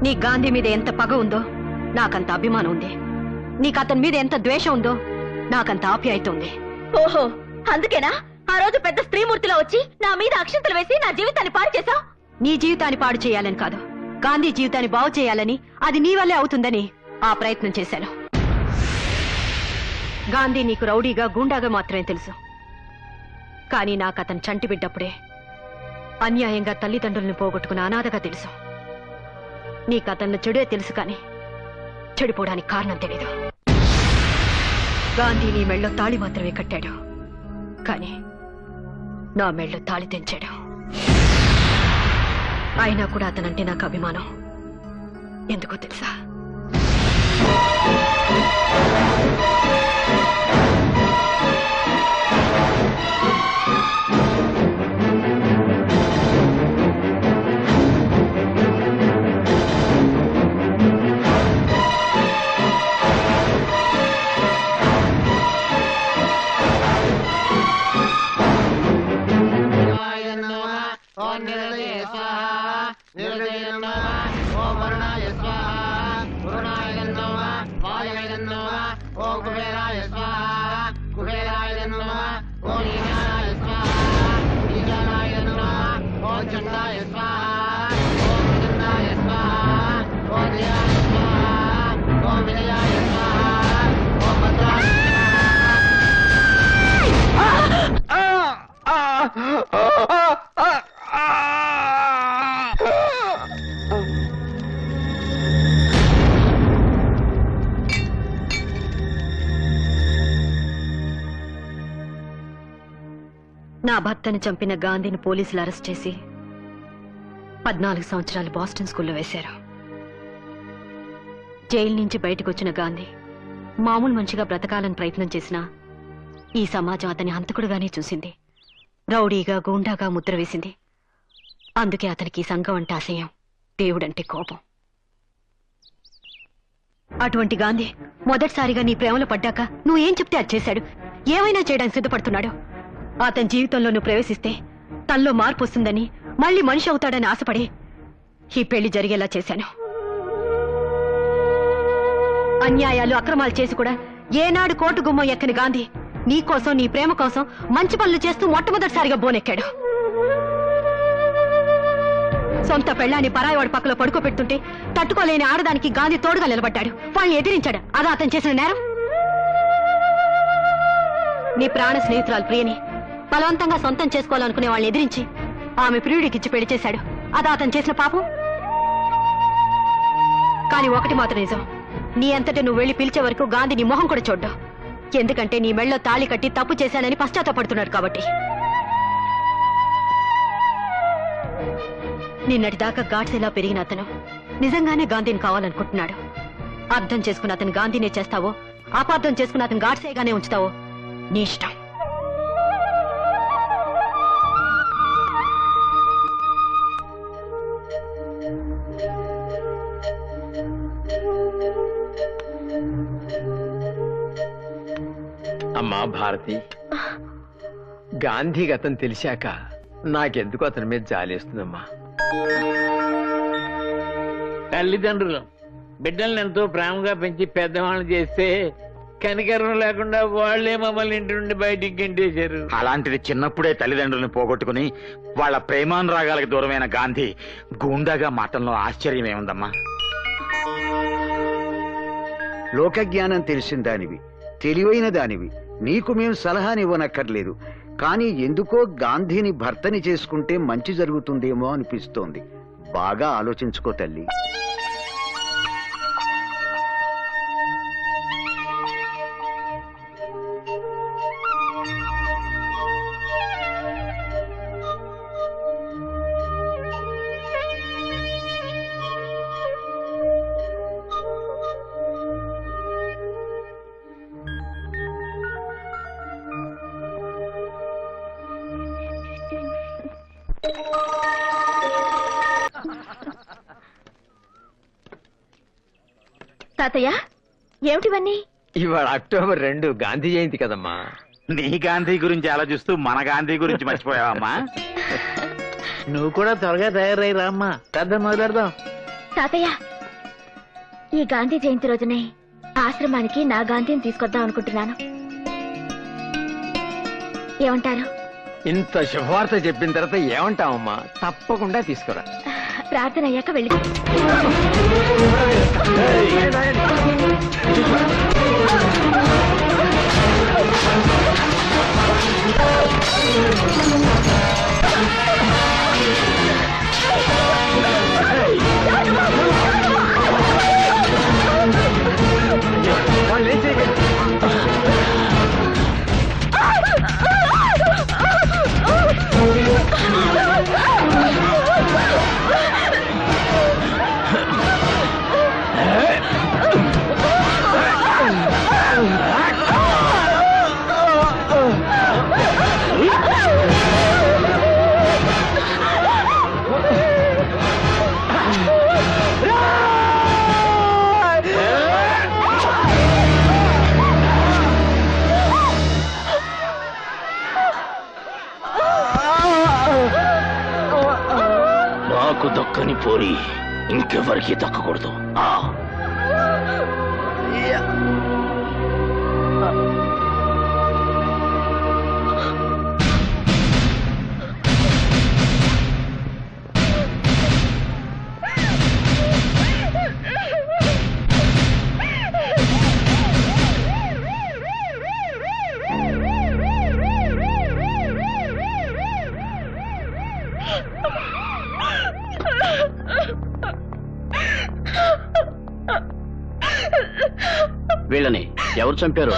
నీ గాంధీ మీద ఎంత పగ ఉందో నాకంత అభిమానం ఉంది. నీకు అతని మీద ఎంత ద్వేషం ఉందో నాకంత ఆప్యాయత ఉంది. ఓహో, అందుకేనా ఆ రోజు పెద్ద స్త్రీమూర్తిలో వచ్చి నా మీద అక్షంతలు వేసి నా జీవితాన్ని పాడు చేశావు? నీ జీవితాన్ని పాడు చేయాలని కాదు, గాంధీ జీవితాన్ని బాగు చేయాలని, అది నీ వల్లే అవుతుందని ఆ ప్రయత్నం చేశాను. గాంధీ నీకు రౌడీగా గూండాగా మాత్రమే తెలుసు. కానీ నాకు అతను చంటి బిడ్డప్పుడే అన్యాయంగా తల్లిదండ్రుల్ని పోగొట్టుకున్న అనాథగా తెలుసు. నీకు అతను చెడే తెలుసు, కానీ చెడిపోవడానికి కారణం తెలీదు. గాంధీ నీ మెళ్ళో తాళి మాత్రమే కట్టాడు, కానీ నా మెళ్ళో తాళి తెంచాడు. అయినా కూడా అతనంటే నాకు అభిమానం. ఎందుకో తెలుసా? నా భర్తను చంపిన గాంధీని పోలీసులు అరెస్ట్ చేసి 14 సంవత్సరాలు బాస్టన్ స్కూల్లో వేశారు. జైలు నుంచి బయటకు వచ్చిన గాంధీ మామూలు మనిషిగా బ్రతకాలని ప్రయత్నం చేసినా ఈ సమాజం అతని హంతకుడుగానే చూసింది. రౌడీగా గూండాగా ముద్ర వేసింది. అందుకే అతనికి సంఘం అంటే అసహ్యం, దేవుడంటే కోపం. అటువంటి గాంధీ మొదటిసారిగా నీ ప్రేమలో పడ్డాక నువ్వేం చెప్తే అది చేశాడు. ఏమైనా చేయడానికి సిద్ధపడుతున్నాడు. అతని జీవితంలో నువ్వు ప్రవేశిస్తే తనలో మార్పు వస్తుందని, మళ్ళీ మనిషి అవుతాడని ఆశపడి ఈ పెళ్లి జరిగేలా చేశాను. అన్యాయాలు అక్రమాలు చేసి కూడా ఏనాడు కోర్టు గుమ్మం ఎక్కని గాంధీ నీ కోసం, నీ ప్రేమ కోసం మంచి పనులు చేస్తూ మొట్టమొదటిసారిగా బోనెక్కాడు. సొంత పెళ్ళాన్ని పరాయివాడి పక్కలో పడుకోబెడుతుంటే తట్టుకోలేని ఆడదానికి గాంధీ తోడుగా నిలబడ్డాడు. వాళ్ళని ఎదిరించాడు. అదా అతను చేసిన నేరం? నీ ప్రాణ స్నేహితురాలు ప్రియని బలవంతంగా సొంతం చేసుకోవాలనుకునే వాళ్ళని ఎదిరించి ఆమె ప్రియుడికిచ్చి పెళ్లి చేశాడు. అదా అతను చేసిన పాపం? కానీ ఒకటి మాత్రం నిజం, నీ అంతటా నువ్వు వెళ్లి పిలిచే వరకు గాంధీ నీ మొహం కూడా చూడ్డా. ఎందుకంటే నీ మెళ్ళో తాళి కట్టి తప్పు చేశానని పశ్చాత్తాపడుతున్నాడు కాబట్టి. నిన్నటిదాకా గాడ్సేలా పెరిగిన అతను నిజంగానే గాంధీని కావాలనుకుంటున్నాడు. అర్థం చేసుకున్న అతను గాంధీనే చేస్తావో, అపార్థం చేసుకున్న అతను గాడ్సేగానే ఉంచుతావో నీ ఇష్టం. అమ్మా భారతి, గాంధీ గతం తెలిసాక నాకెందుకు అతని మీద జాలేస్తుందమ్మా. తల్లిదండ్రులు బిడ్డల్ని ఎంతో ప్రేమగా పెంచి పెద్దవాళ్ళని చేస్తే కనికరం లేకుండా వాళ్లే మమ్మల్ని ఇంటి నుండి బయటికి గెంటేశారు. అలాంటిది చిన్నప్పుడే తల్లిదండ్రులను పోగొట్టుకుని వాళ్ళ ప్రేమానురాగాలకు దూరమైన గాంధీ గూండాగా మాటల్లో ఆశ్చర్యం ఏముందమ్మా. లోకజ్ఞానం తెలిసిన దానివి, తెలివైన దానివి, నీకు మేము సలహానివ్వనక్కర్లేదు. కానీ ఎందుకో గాంధీని భర్తని చేసుకుంటే మంచి జరుగుతుందేమో అనిపిస్తోంది. బాగా ఆలోచించుకో తల్లి. తాతయ్య, ఏమిటివన్నీ? ఇవాళ అక్టోబర్ 2 గాంధీ జయంతి కదమ్మా. నీ గాంధీ గురించి ఆలోచిస్తూ మన గాంధీ గురించి మర్చిపోయావమ్మా. నువ్వు కూడా త్వరగా తయారై రామ్మా, పెద్ద మొదలెడదాం. తాతయ్య, ఈ గాంధీ జయంతి రోజునే ఆశ్రమానికి నా గాంధీని తీసుకొద్దాం అనుకుంటున్నాను. ఏమంటారు? ఇంత శుభవార్త చెప్పిన తర్వాత ఏమంటావమ్మా? తప్పకుండా తీసుకురా. ప్రార్థన అయ్యాక వెళ్ళి నాకు దక్కని పోరి ఇంకెవరికి దక్కకూడదు. వీళ్ళని ఎవరు చంపారు?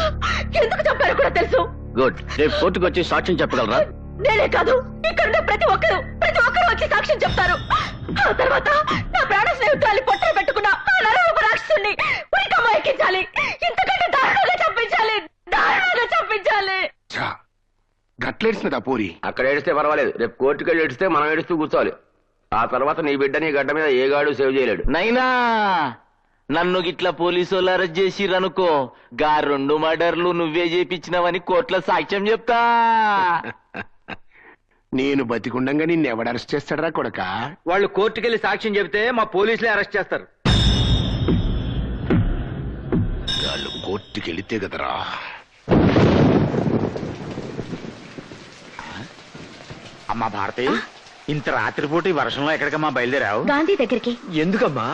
ఎందుకు చంపారో కూడా తెలుసు. గుడ్. రేపు కోర్టుకు వచ్చి సాక్ష్యం చెప్పగలరా? నేనే కాదు, ఇక్కడ ప్రతి ఒక్కరు వచ్చి సాక్ష్యం చెప్తారు. ఆ తర్వాత నా ప్రాణ స్నేహితురాలి పొట్టలు పెట్టుకున్న ఆ నరరూప రాక్షసుని ఉరికమ్మ ఎక్కించాలి. ఇంతకంటే దారుణంగా చంపించాలి. గట్లేడిసినదా పోరి? అక్కడ ఏడిస్తే పర్వాలేదు, రేపు కోర్టుకు వెళ్ళి ఏడిస్తే మనం ఏడుస్తూ కూర్చోవాలి. ఆ తర్వాత నీ బిడ్డ నీ గడ్డ మీద ఏ గాడు సేవ్ చేయలేడు. నైనా నన్ను గిట్లా పోలీసు వాళ్ళు అరెస్ట్ చేసిరనుకో, గా 2 మర్డర్లు నువ్వే చేపించినవని కోర్టులో సాక్ష్యం చెప్తా. నేను బతికుండంగా నిన్నెవడు అరెస్ట్ చేస్తాడరా కొడక? వాళ్ళు కోర్టుకెళ్లి సాక్ష్యం చెబితే మా పోలీసులే అరెస్ట్ చేస్తారు. వాళ్ళు కోర్టుకెళితే కదరా. అమ్మా భారతి, ఇంత రాత్రిపూట ఈ వర్షంలో ఎక్కడికమ్మా బయలుదేరావు? గాంధీ దగ్గరికి. ఎందుకమ్మా?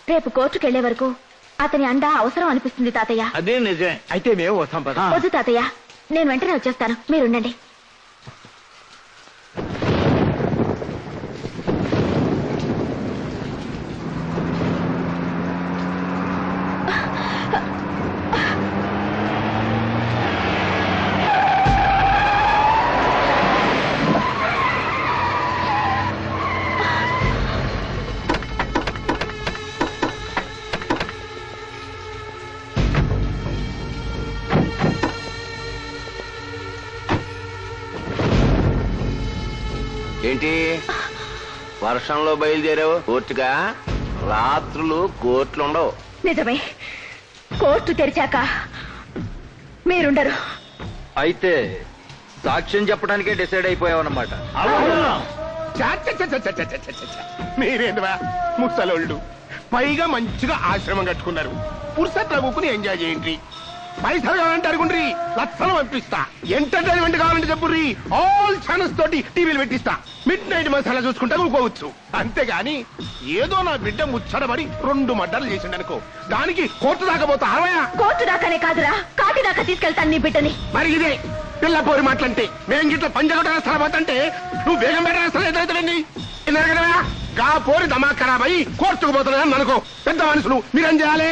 రేపు కోర్టుకెళ్లే వరకు అతని అండ అవసరం అనిపిస్తుంది తాతయ్య. అదే నిజమే. అయితే మేము వస్తాం పద. వద్దు తాతయ్య, నేను వెంటనే వచ్చేస్తాను, మీరుండండి. ఏంటి వర్షంలో బయలుదేరావు కోర్టుగా? రాత్రులు కోర్టులు ఉండవు. నిజమే, కోర్టు తెరిచాక మీరుండరు. అయితే సాక్ష్యం చెప్పడానికే డిసైడ్ అయిపోయావన్నమాట. మీరేందువా ముసలోళ్ళు, పైగా మంచిగా ఆశ్రమం కట్టుకున్నారు. పురుషత్వ కూకుని ఎంజాయ్ చేయండి. పైసలు కావాలంటే అడుగుండ్రి, లక్షలు పంపిస్తా. ఎంటర్టైన్మెంట్ కావాలంటే చెప్పుర్రి, ఆల్ ఛానల్స్ తోటి టీవీలు పెట్టిస్తా. మిడ్ నైట్ మసాలా చూసుకుంటా ఊకోవచ్చు. అంతేగాని ఏదో నా బిడ్డ ముచ్చడబడి 2 మర్డర్లు చేసిండు అనుకో, దానికి కోర్టు దాకా పోతా. కోర్టు దాకానే కాదురా, కాటి దాకా తీసుకెళ్తాను నీ బిడ్డని. మరి ఇదే పిల్ల పోరి మాటలంటే, మేం గిట్ల పంజగొట్ట వేస్తా పోతంటే నువ్వు వేగం బయట వేస్తా ఎదురైతే గా పోరి దమా ఖరాబ్ అయ్యి కోర్టుకు పోతున్నాను అనుకో. పెద్ద మనుషులు మీరేం చేయాలి?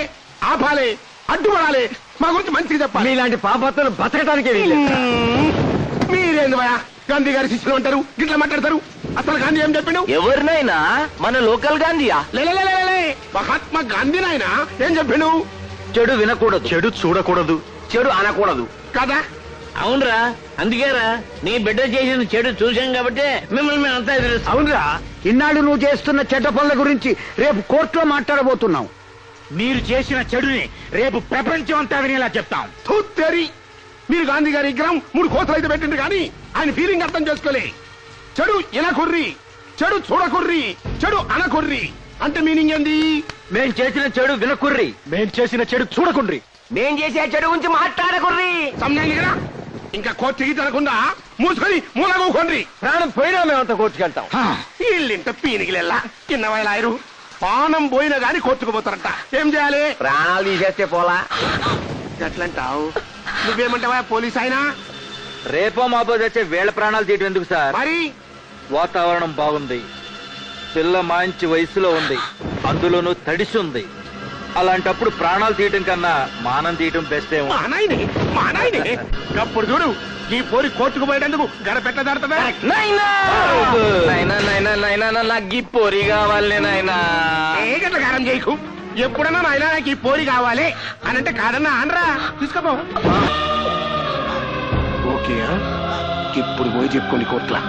ఆపాలి, అడ్డుపడాలి, మా గురించి మంచిగా చెప్పాలి. మీలాంటి పాపత్తులు బతకటానికే మీరేంది భయ? గాంధీ గారి శిష్యులు అంటారు, గిట్లా మాట్లాడతారు. అసలు గాంధీ ఏం చెప్పిండు? ఎవరినైనా మన లోకల్ గాంధీయా? లేలే, మహాత్మా గాంధీ నాయన ఏం చెప్పిండు? చెడు వినకూడదు, చెడు చూడకూడదు, చెడు అనకూడదు కదా? అవునరా, అందుకేరా నీ బిడ్డ చేసిన చెడు చూసాం కాబట్టి మిమ్మల్ని అంతా తెలుసు. అవునరా, ఇన్నాళ్ళు నువ్వు చేస్తున్న చెడ్డ పనుల గురించి రేపు కోర్టులో మాట్లాడబోతున్నావు. మీరు చేసిన చెడుని రేపు ప్రపంచం అంతా వినేలా చెప్తాం. తూత్తేరి, మీరు గాంధీ గారి విగ్రహం 3 కోతలు అయితే పెట్టిండ్రు కానీ ఆయన ఫీలింగ్ అర్థం చేసుకోలే. చెడు ఇలా కొర్రి, చెడు చూడకొర్రి, చెడు అనకొర్రి. అంటే మీనింగ్ ఏంది? మేం చేసిన చెడు వినకుర్రి, మేం చేసిన చెడు చూడకుండ్రి. మేం చేసే చెడు గురించి మాట్లాడకుర్రి. సమజాయింది కదా? ఇంకా కోర్టుకి తనకుండా మూసుకొని మూలగూకోండి. ప్రాణం పోయినా మేమంతా కోర్టుకెళ్తాం. వీళ్ళింత పీనికిలెల్లా చిన్న వయలాయరు పానం పోయినా గాని కోర్టుకు పోతారంట. ఏం చేయాలి? ప్రాణాలు తీసేస్తే పోలా. ఎట్లంటావు? నువ్వేమంటావా పోలీస్ అయినా? రేపో మాపో తెచ్చే వేళ ప్రాణాలు తీయటం ఎందుకు సార్? మరి వాతావరణం బాగుంది, పిల్ల మంచి వయసులో ఉంది, అందులోనూ తడిసి ఉంది. అలాంటప్పుడు ప్రాణాలు తీయటం కన్నా మానం తీయటం బెస్ట్ ఏమో. మా నాయనే అప్పుడు చూడు ఈ పోరి కోర్టుకు పోయేందుకు గడపెట్ట దాడుతుందా? నైనా నైనా నైనా నైనా నాకు ఈ పొరి కావాలి నాయనా. ఏ గట్ల కారం చేయకు. ఎప్పుడన్నా నాయనా నాకు ఈ పోరి కావాలి అని అంటే కాదన్నా అనరా, తీసుకోపో. ఓకే, ఇప్పుడు పోయి చెప్పుకోండి కోర్టులా.